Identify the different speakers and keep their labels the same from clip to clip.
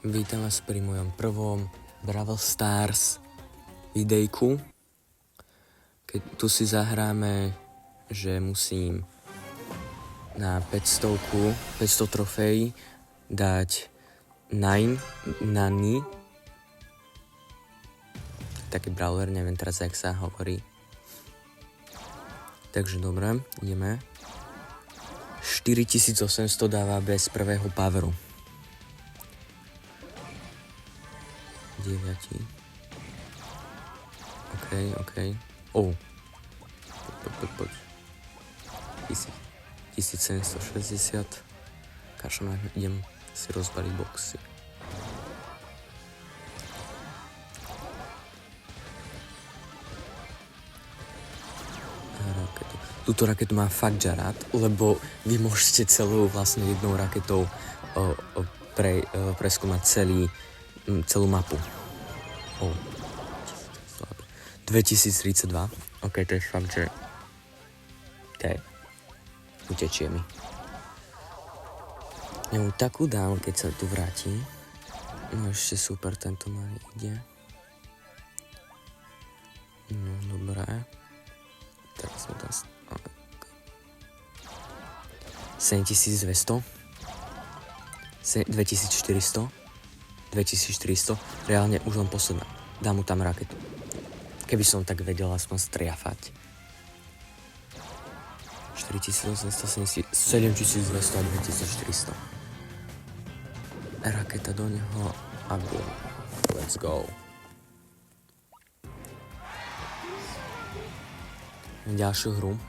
Speaker 1: Vítam vás pri mojom prvom Brawl Stars videjku. Keď tu si zahráme, že musím na 500 trofejí dať 9 Nani. Taký brawler, neviem teraz, jak sa hovorí. Takže dobre, ideme. 4800 dáva bez prvého poweru. 9. OK. Poď. 1760. Kašľam, idem si rozbaliť boxy. Raketu. Túto raketu má fakt žarát, lebo vy môžete celou vlastne jednou raketou preskúmať celú mapu. 2032. OK, to je fakt, že... Utečie mi. Ja mu takú dám, keď sa tu vráti. No ešte super, tento ma ide. No, dobré. Teraz sme tam... 7200. 2400. 2400. Reálne už len posledná. Dám mu tam raketu. Keby som tak vedel aspoň striafať. 4870, 7200 a 2400. Raketa do neho a boom. Let's go. Ďalšiu hru.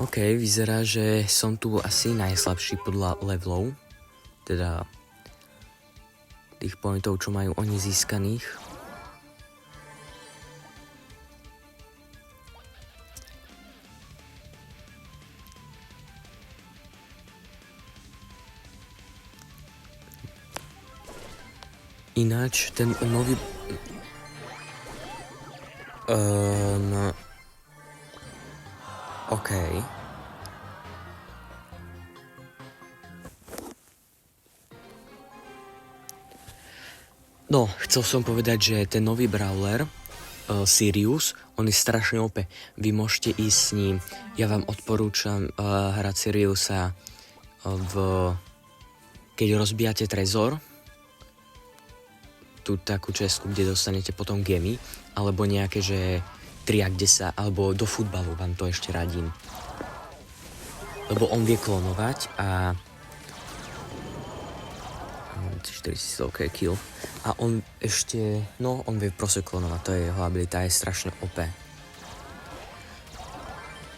Speaker 1: OK, vyzerá, že som tu asi najslabší podľa levelov, teda tých pointov, čo majú oni získaných. Ináč, ten nový... OK. No, chcel som povedať, že ten nový brawler, Sirius, on je strašne OP. Vy môžete ísť s ním. Ja vám odporúčam hrať Siriusa keď rozbijate trezor, tú takú čestku, kde dostanete potom gemy, alebo nejaké, že 3x10, alebo do futbalu vám to ešte radím. Lebo on vie klonovať a... 4000, OK, kill. A on ešte... No, on vie proste klonovať, to je jeho abilita, je strašne OP.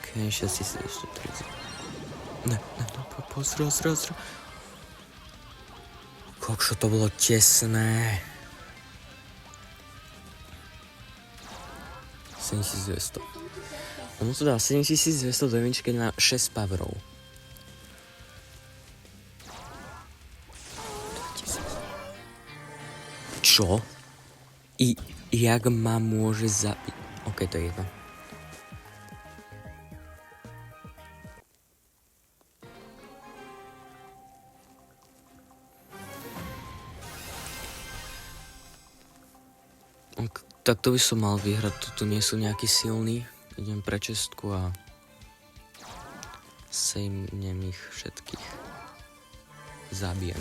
Speaker 1: OK, 6130. Ne, zraz. Kokšo, to bolo tesné. 7200. On mu to dal 7200 do jedničky na 6 powerov. Čo? Jak ma môže zabiť? OK, to je jedno. Tak to by som mal vyhrať, tu nie sú nejakí silní. Idem pre čestku a sejmnem ich všetkých. Zabijem.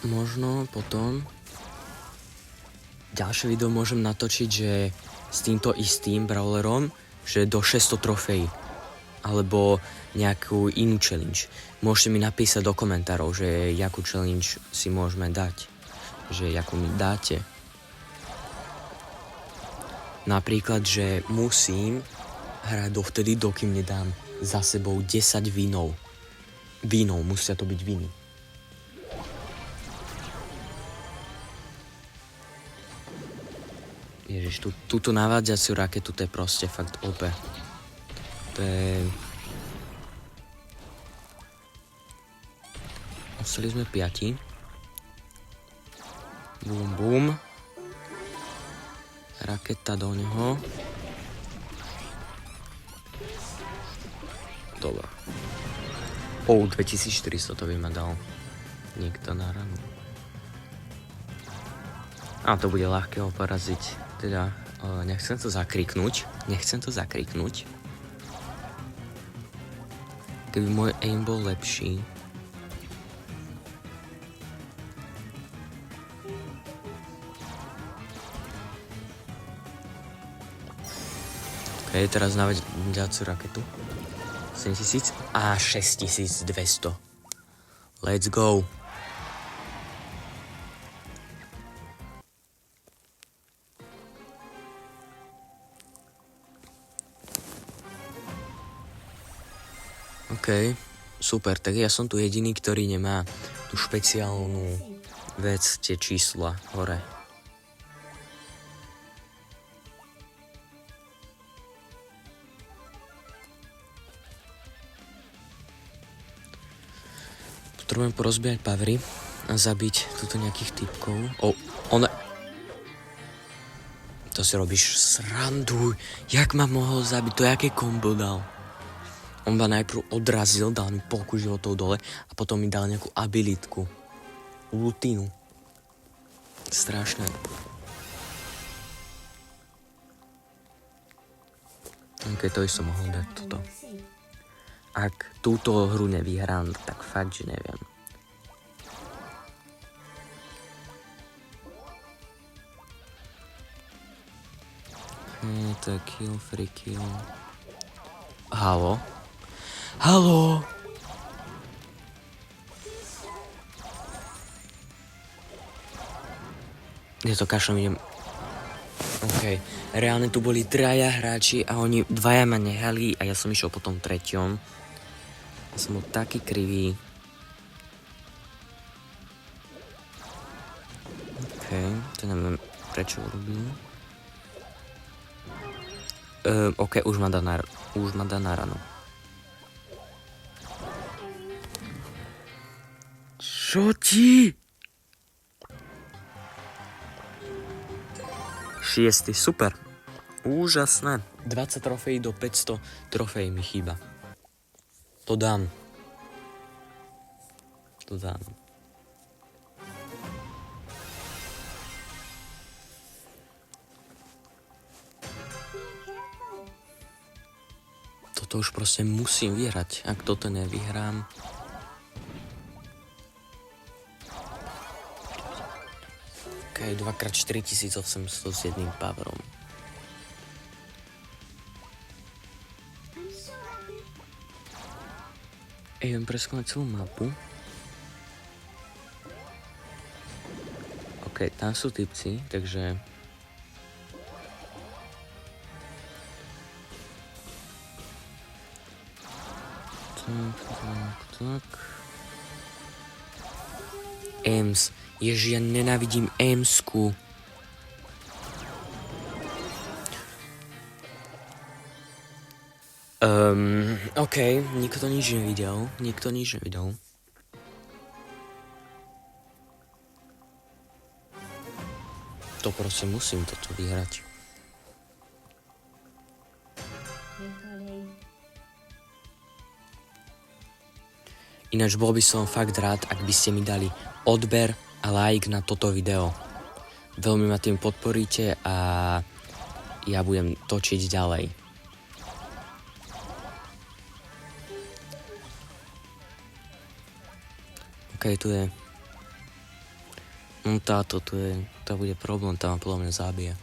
Speaker 1: Možno potom ďalšie video môžem natočiť, že s týmto istým brawlerom, že do 600 trofejí. Alebo nejakú inú challenge. Môžete mi napísať do komentárov, že jakú challenge si môžeme dať. Že jakú mi dáte. Napríklad, že musím hrať dovtedy, dokým nedám za sebou 10 vínov. Vínov, musia to byť víny. Ježiš, túto navádzaciu raketu, to je proste fakt OP. To je... Ostali sme 5. Bum, bum. Raketa do neho. Dobre. 2400 to by ma dal. Niekto na ranu. A to bude ľahké ho poraziť. Teda, nechcem to zakriknúť. Keby môj aim bol lepší. Ok, teraz na ďalšiu raketu. 7000 a 6200. Let's go. OK, super, tak ja som tu jediný, ktorý nemá tú špeciálnu vec, tie čísla hore. Potrebujem porozbíjať pavry a zabiť tuto nejakých typkov. To si robíš srandu. Jak ma mohol zabiť? To jaké kombo dal? On ma najprv odrazil, dal mi polku životov dole a potom mi dal nejakú abilitku. Ultinu. Strašné. OK, to by som mohol dať toto. Ak túto hru nevyhrám, tak fakt, že neviem. To je kill, free kill. Halo? Halo? Ja to kašlom idem. OK. Reálne tu boli 3 hráči a oni 2 ma nehali a ja som išiel po tom 3. Ja som bol taký krivý. OK. To neviem, prečo urobil. OK, už ma dá na ranu. Čo ti? 6, super. Úžasné. 20 trofejí do 500 trofejí mi chýba. To dám. Toto už proste musím vyhrať. Ak toto nevyhrám... OK, 2x4800 s jedným powerom. Idem preskúmať celú mapu. OK, tam sú typci, takže... Tak. Ems. Ježi, ja nenávidím Emsku. OK, nikto nič nevidel. To proste musím toto vyhrať. Ináč bol by som fakt rád, ak by ste mi dali odber a like na toto video. Veľmi ma tým podporíte a ja budem točiť ďalej. OK, tu je... No táto, to bude problém, tá ma podľa mňa zabije.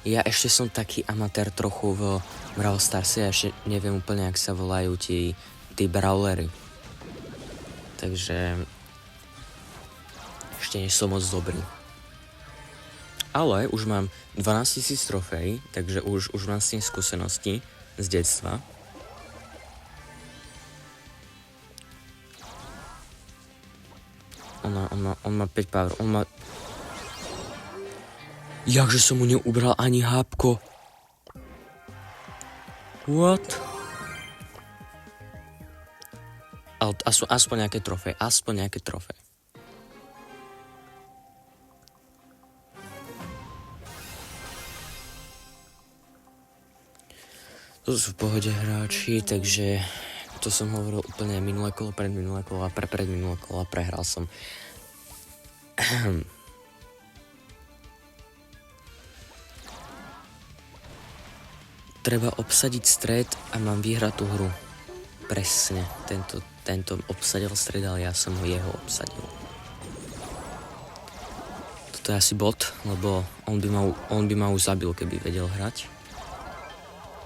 Speaker 1: Ja ešte som taký amatér trochu v Brawl Starse, ja ešte neviem úplne, jak sa volajú tí brawlery. Takže ešte nie som moc dobrý. Ale už mám 12 000 trofej, takže už mám s tým skúsenosti z detstva. On má 5 power, Jakže som mu neubral ani hápko. What? Ale aspoň nejaké trofej, To sú v pohode hráči, takže to som hovoril úplne minulé kolo, predminulé kolo a predminulé kolo a prehral som. Treba obsadiť stred a mám vyhrať tú hru. Presne, tento obsadil stred, ale ja som ho jeho obsadil. Toto je asi bot, lebo on by ma už zabil, keby vedel hrať.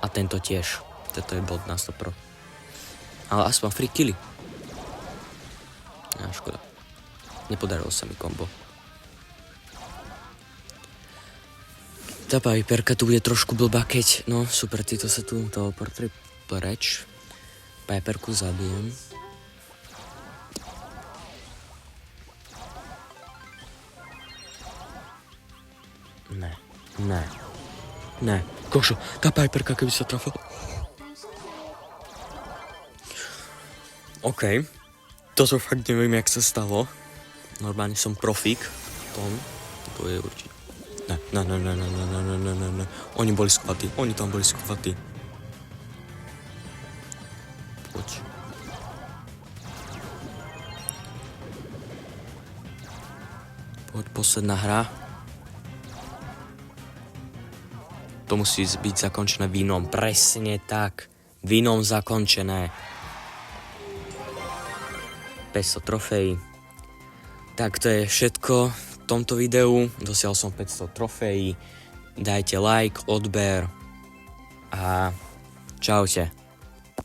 Speaker 1: A tento tiež. Toto je bot na 100%. Ale aspoň free killy. Škoda. Nepodarilo sa mi kombo. Tá Piperka tu bude trošku blbá, keď... No, super, títo sa tu teleportli preč. Piperku zabijem. Ne. Košo, tá Piperka, keby sa trafila. OK. Toto fakt neviem, jak sa stalo. Normálne som profík v tom. To je určite. Ne. Oni boli skvatí. Oni tam boli skvatí. Poď. Poď, posledná hra. To musí byť zakončené vínom. Presne tak. Vínom zakončené. 500 trofejí. Tak to je všetko v tomto videu. Dosiahol som 500 trofejí. Dajte like, odber a čaute.